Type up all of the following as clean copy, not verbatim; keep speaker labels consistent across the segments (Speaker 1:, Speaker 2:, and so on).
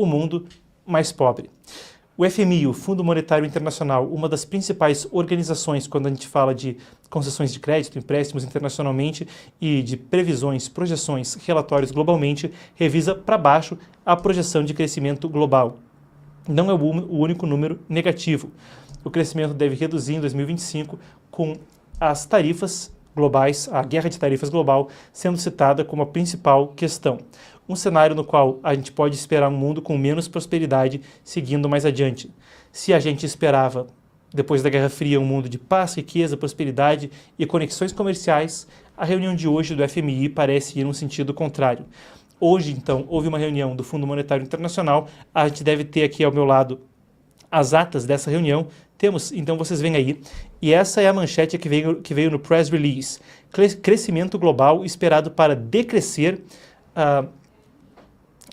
Speaker 1: o mundo mais pobre. O FMI, o Fundo Monetário Internacional, uma das principais organizações quando a gente fala de concessões de crédito, empréstimos internacionalmente e de previsões, projeções, relatórios globalmente, revisa para baixo a projeção de crescimento global. Não é o único número negativo. O crescimento deve reduzir em 2025 com as tarifas globais, a guerra de tarifas global, sendo citada como a principal questão. Um cenário no qual a gente pode esperar um mundo com menos prosperidade seguindo mais adiante. Se a gente esperava, depois da Guerra Fria, um mundo de paz, riqueza, prosperidade e conexões comerciais, a reunião de hoje do FMI parece ir num sentido contrário. Hoje, então, houve uma reunião do Fundo Monetário Internacional, a gente deve ter aqui ao meu lado as atas dessa reunião. Temos, então vocês veem aí, e essa é a manchete que veio no press release. Crescimento global esperado para decrescer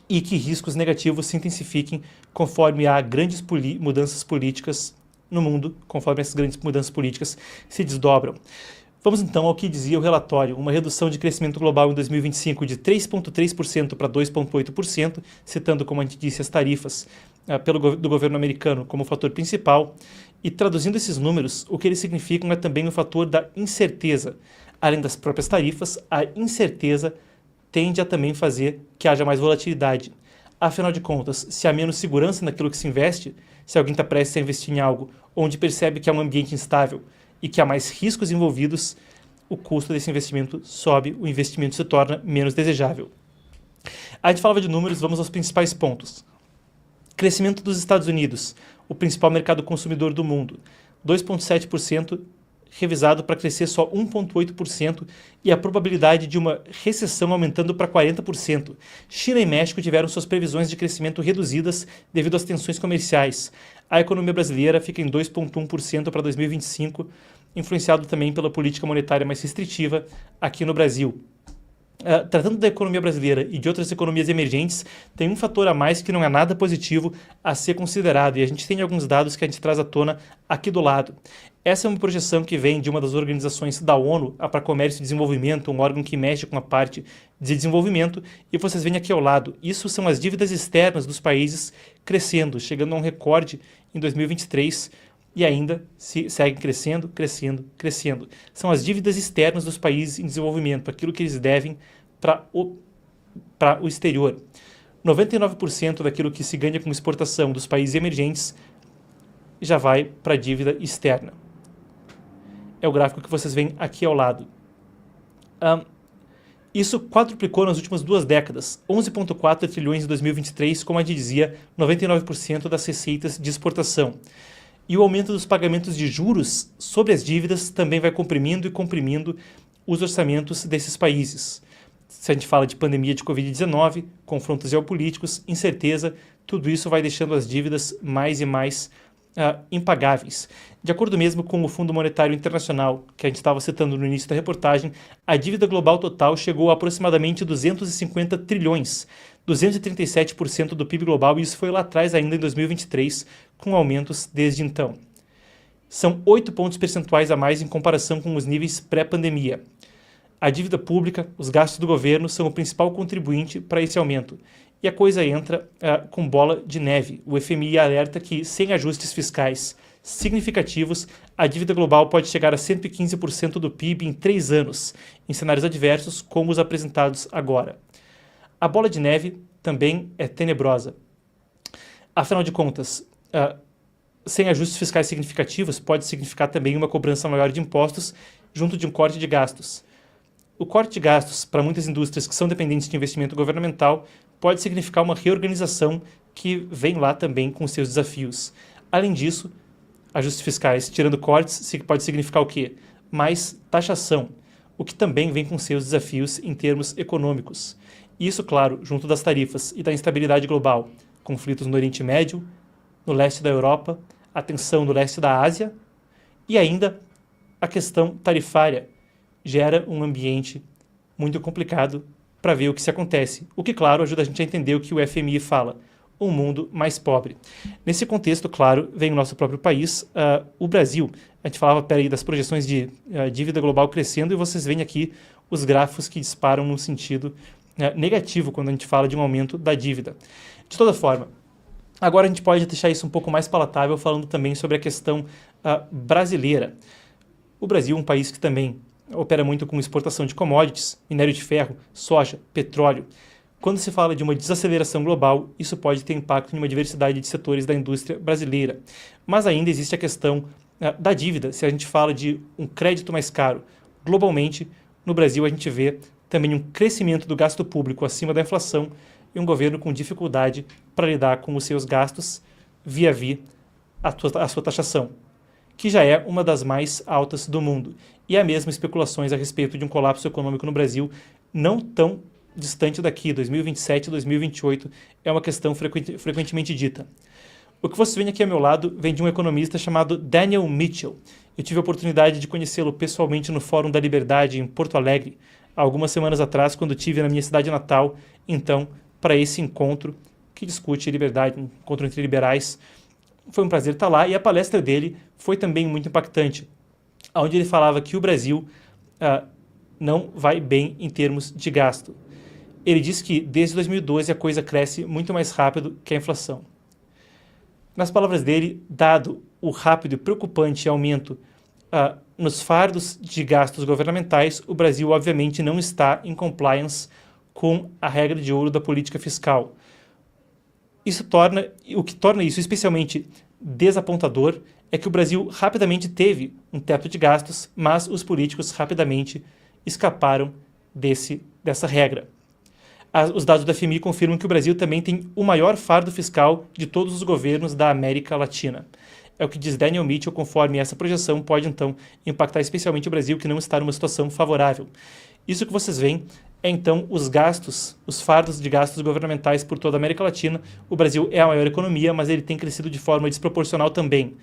Speaker 1: e que riscos negativos se intensifiquem conforme há grandes mudanças políticas no mundo, conforme essas grandes mudanças políticas se desdobram. Vamos então ao que dizia o relatório, uma redução de crescimento global em 2025 de 3,3% para 2,8%, citando, como a gente disse, as tarifas do governo americano como fator principal, e traduzindo esses números, o que eles significam é também o fator da incerteza. Além das próprias tarifas, a incerteza tende a também fazer que haja mais volatilidade. Afinal de contas, se há menos segurança naquilo que se investe, se alguém está prestes a investir em algo onde percebe que é um ambiente instável e que há mais riscos envolvidos, o custo desse investimento sobe, o investimento se torna menos desejável. A gente falava de números, vamos aos principais pontos. Crescimento dos Estados Unidos, o principal mercado consumidor do mundo, 2,7%, revisado para crescer só 1,8% e a probabilidade de uma recessão aumentando para 40%. China e México tiveram suas previsões de crescimento reduzidas devido às tensões comerciais. A economia brasileira fica em 2,1% para 2025, influenciado também pela política monetária mais restritiva aqui no Brasil. Tratando da economia brasileira e de outras economias emergentes, tem um fator a mais que não é nada positivo a ser considerado, e a gente tem alguns dados que a gente traz à tona aqui do lado. Essa é uma projeção que vem de uma das organizações da ONU, a para Comércio e Desenvolvimento, um órgão que mexe com a parte de desenvolvimento, e vocês veem aqui ao lado. Isso são as dívidas externas dos países crescendo, chegando a um recorde em 2023, e ainda seguem crescendo, crescendo, crescendo. São as dívidas externas dos países em desenvolvimento, aquilo que eles devem para o exterior. 99% daquilo que se ganha com exportação dos países emergentes já vai para a dívida externa. É o gráfico que vocês veem aqui ao lado. Isso quadruplicou nas últimas 2 décadas, 11,4 trilhões em 2023, como a gente dizia, 99% das receitas de exportação. E o aumento dos pagamentos de juros sobre as dívidas também vai comprimindo e comprimindo os orçamentos desses países. Se a gente fala de pandemia de Covid-19, confrontos geopolíticos, incerteza, tudo isso vai deixando as dívidas mais e mais impagáveis. De acordo mesmo com o Fundo Monetário Internacional, que a gente estava citando no início da reportagem, a dívida global total chegou a aproximadamente 250 trilhões, 237% do PIB global, e isso foi lá atrás ainda em 2023, com aumentos desde então. São 8 pontos percentuais a mais em comparação com os níveis pré-pandemia. A dívida pública, os gastos do governo são o principal contribuinte para esse aumento. E a coisa entra com bola de neve. O FMI alerta que, sem ajustes fiscais significativos, a dívida global pode chegar a 115% do PIB em 3 anos, em cenários adversos como os apresentados agora. A bola de neve também é tenebrosa. Afinal de contas, sem ajustes fiscais significativos, pode significar também uma cobrança maior de impostos junto de um corte de gastos. O corte de gastos para muitas indústrias que são dependentes de investimento governamental pode significar uma reorganização que vem lá também com seus desafios. Além disso, ajustes fiscais, tirando cortes, pode significar o quê? Mais taxação, o que também vem com seus desafios em termos econômicos. Isso, claro, junto das tarifas e da instabilidade global, conflitos no Oriente Médio, no leste da Europa, a tensão no leste da Ásia e ainda a questão tarifária gera um ambiente muito complicado para ver o que se acontece, o que, claro, ajuda a gente a entender o que o FMI fala, um mundo mais pobre. Nesse contexto, claro, vem o nosso próprio país, o Brasil. A gente falava das projeções de dívida global crescendo e vocês veem aqui os gráficos que disparam no sentido negativo quando a gente fala de um aumento da dívida. De toda forma, Agora a gente pode deixar isso um pouco mais palatável falando também sobre a questão brasileira. O Brasil é um país que também opera muito com exportação de commodities, minério de ferro, soja, petróleo. Quando se fala de uma desaceleração global, isso pode ter impacto em uma diversidade de setores da indústria brasileira. Mas ainda existe a questão da dívida, se a gente fala de um crédito mais caro. Globalmente, no Brasil, a gente vê também um crescimento do gasto público acima da inflação e um governo com dificuldade para lidar com os seus gastos via a sua taxação, que já é uma das mais altas do mundo. E há mesmo especulações a respeito de um colapso econômico no Brasil não tão distante daqui, 2027, 2028, é uma questão frequentemente dita. O que você vê aqui ao meu lado vem de um economista chamado Daniel Mitchell. Eu tive a oportunidade de conhecê-lo pessoalmente no Fórum da Liberdade em Porto Alegre, há algumas semanas atrás, quando estive na minha cidade natal, então, para esse encontro que discute liberdade, um encontro entre liberais. Foi um prazer estar lá e a palestra dele foi também muito impactante, onde ele falava que o Brasil não vai bem em termos de gasto. Ele diz que desde 2012 a coisa cresce muito mais rápido que a inflação. Nas palavras dele, dado o rápido e preocupante aumento nos fardos de gastos governamentais, o Brasil obviamente não está em compliance com a regra de ouro da política fiscal. O que torna isso especialmente desapontador é que o Brasil rapidamente teve um teto de gastos, mas os políticos rapidamente escaparam dessa regra. Os dados da FMI confirmam que o Brasil também tem o maior fardo fiscal de todos os governos da América Latina. É o que diz Daniel Mitchell, conforme essa projeção pode então impactar especialmente o Brasil, que não está numa situação favorável. Isso que vocês veem é então os fardos de gastos governamentais por toda a América Latina. O Brasil é a maior economia, mas ele tem crescido de forma desproporcional também.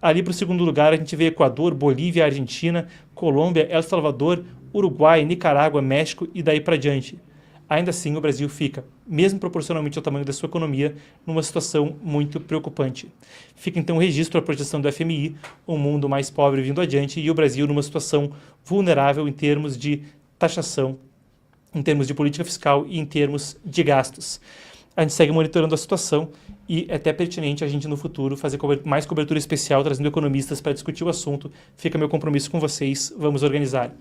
Speaker 1: Ali para o segundo lugar a gente vê Equador, Bolívia, Argentina, Colômbia, El Salvador, Uruguai, Nicarágua, México e daí para diante. Ainda assim, o Brasil fica, mesmo proporcionalmente ao tamanho da sua economia, numa situação muito preocupante. Fica então o registro da projeção do FMI, um mundo mais pobre vindo adiante, e o Brasil numa situação vulnerável em termos de taxação, em termos de política fiscal e em termos de gastos. A gente segue monitorando a situação e é até pertinente a gente no futuro fazer mais cobertura especial, trazendo economistas para discutir o assunto. Fica meu compromisso com vocês, vamos organizar.